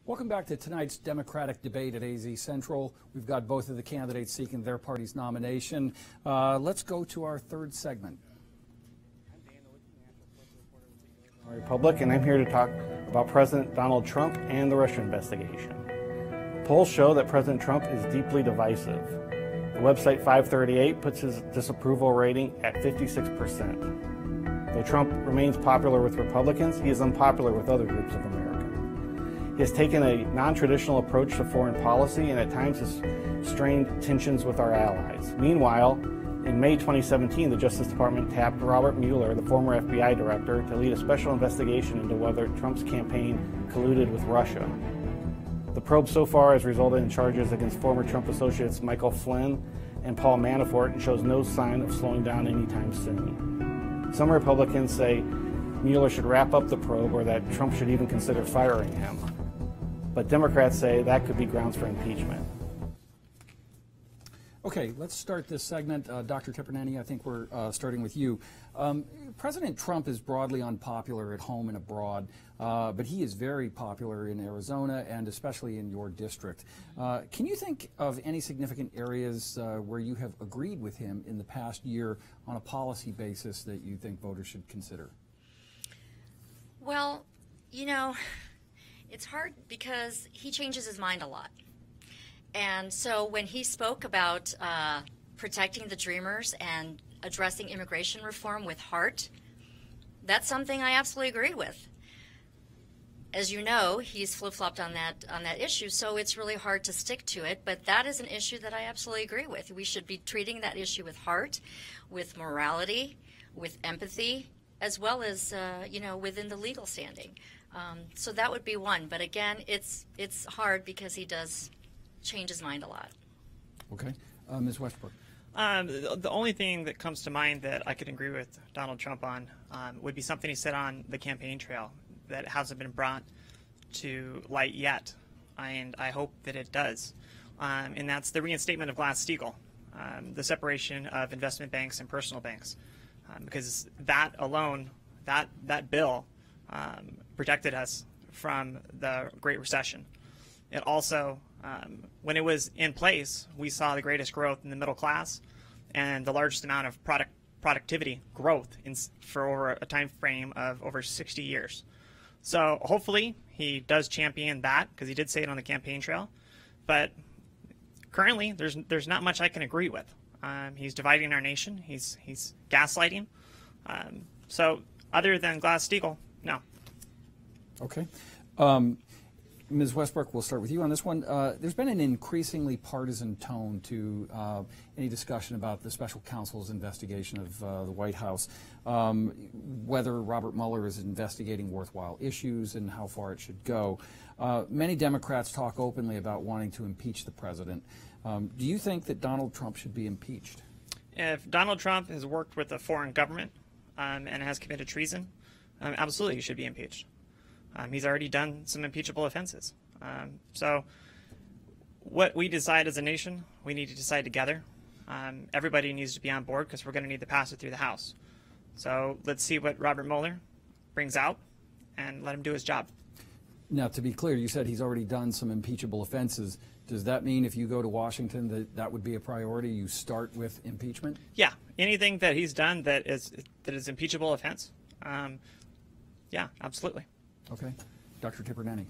Welcome back to tonight's Democratic debate at AZ Central. We've got both of the candidates seeking their party's nomination. Let's go to our third segment. Republic, and I'm here to talk about President Donald Trump and the Russia investigation. Polls show that President Trump is deeply divisive. The website 538 puts his disapproval rating at 56%. Though Trump remains popular with Republicans, he is unpopular with other groups of Americans. He has taken a non-traditional approach to foreign policy and at times has strained tensions with our allies. Meanwhile, in May 2017, the Justice Department tapped Robert Mueller, the former FBI director, to lead a special investigation into whether Trump's campaign colluded with Russia. The probe so far has resulted in charges against former Trump associates Michael Flynn and Paul Manafort and shows no sign of slowing down anytime soon. Some Republicans say Mueller should wrap up the probe or that Trump should even consider firing him. But Democrats say that could be grounds for impeachment. Okay, let's start this segment. Dr. Tipirneni, I think we're starting with you. President Trump is broadly unpopular at home and abroad, but he is very popular in Arizona and especially in your district. Can you think of any significant areas where you have agreed with him in the past year on a policy basis that you think voters should consider? Well, you know, it's hard because he changes his mind a lot. And so when he spoke about protecting the Dreamers and addressing immigration reform with heart, that's something I absolutely agree with. As you know, he's flip-flopped on that issue, so it's really hard to stick to it. But that is an issue that I absolutely agree with. We should be treating that issue with heart, with morality, with empathy, as well as you know, within the legal standing. So that would be one. But again, it's hard because he does change his mind a lot. Okay. Ms. Westbrook. The only thing that comes to mind that I could agree with Donald Trump on would be something he said on the campaign trail that hasn't been brought to light yet, and I hope that it does. And that's the reinstatement of Glass-Steagall, the separation of investment banks and personal banks, because that alone, that bill protected us from the Great Recession. It also, when it was in place, we saw the greatest growth in the middle class and the largest amount of productivity growth for over a time frame of over 60 years. So hopefully he does champion that, because he did say it on the campaign trail. But currently, there's not much I can agree with. He's dividing our nation. He's gaslighting. So other than Glass-Steagall, no. Okay. Ms. Westbrook, we'll start with you on this one. There's been an increasingly partisan tone to any discussion about the special counsel's investigation of the White House, whether Robert Mueller is investigating worthwhile issues and how far it should go. Many Democrats talk openly about wanting to impeach the president. Do you think that Donald Trump should be impeached? If Donald Trump has worked with a foreign government and has committed treason, absolutely he should be impeached. He's already done some impeachable offenses. So what we decide as a nation, we need to decide together. Everybody needs to be on board because we're going to need to pass it through the House. So let's see what Robert Mueller brings out and let him do his job. Now, to be clear, you said he's already done some impeachable offenses. Does that mean if you go to Washington that would be a priority? You start with impeachment? Yeah, anything that he's done that is impeachable offense. Yeah, absolutely. Okay. Dr. Tipirneni.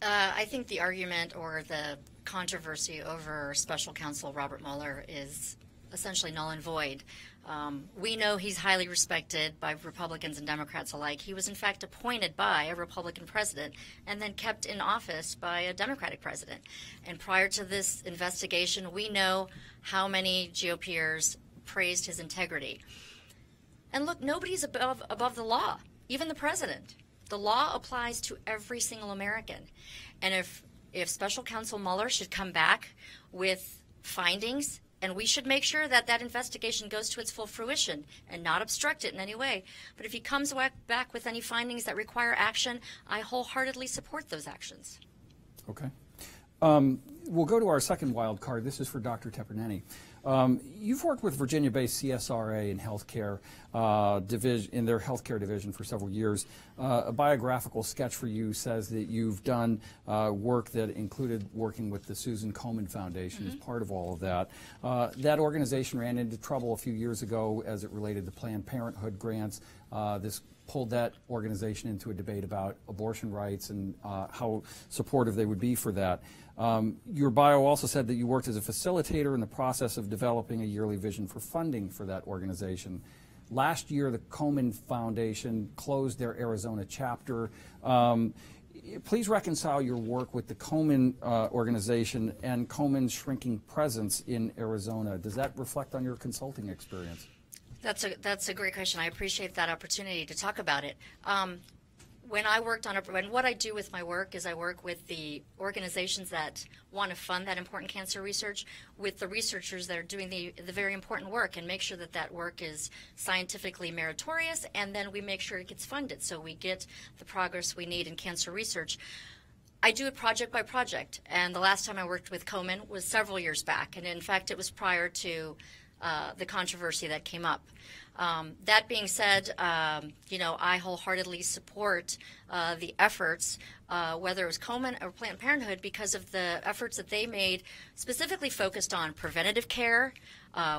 I think the argument or the controversy over special counsel Robert Mueller is essentially null and void. We know he's highly respected by Republicans and Democrats alike. He was in fact appointed by a Republican president and then kept in office by a Democratic president. And prior to this investigation, we know how many GOPers praised his integrity. And look, nobody's above the law. Even the president. The law applies to every single American. And if special counsel Mueller should come back with findings, and we should make sure that that investigation goes to its full fruition and not obstruct it in any way. But if he comes back with any findings that require action, I wholeheartedly support those actions. Okay. We'll go to our second wild card. This is for Dr. Tipirneni. You've worked with Virginia-based CSRA in healthcare division, in their healthcare division for several years. A biographical sketch for you says that you've done work that included working with the Susan Komen Foundation as part of all of that. That organization ran into trouble a few years ago as it related to Planned Parenthood grants. This pulled that organization into a debate about abortion rights and how supportive they would be for that. Your bio also said that you worked as a facilitator in the process of developing a yearly vision for funding for that organization. Last year, the Komen Foundation closed their Arizona chapter. Please reconcile your work with the Komen organization and Komen's shrinking presence in Arizona. Does that reflect on your consulting experience? That's a great question. I appreciate that opportunity to talk about it. When I worked on what I do with my work is I work with the organizations that want to fund that important cancer research with the researchers that are doing the very important work and make sure that that work is scientifically meritorious, and then we make sure it gets funded so we get the progress we need in cancer research. I do it project by project, and the last time I worked with Komen was several years back, and in fact it was prior to the controversy that came up. That being said, I wholeheartedly support the efforts, whether it was Komen or Planned Parenthood, because of the efforts that they made specifically focused on preventative care,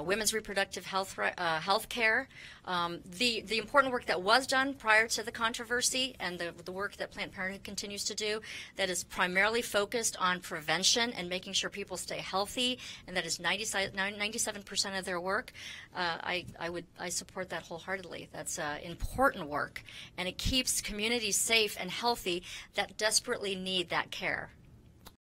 women's reproductive health care, the important work that was done prior to the controversy, and the work that Planned Parenthood continues to do that is primarily focused on prevention and making sure people stay healthy, and that is 97% of their work. I support that wholeheartedly. That's important work, and it keeps communities safe and healthy that desperately need that care.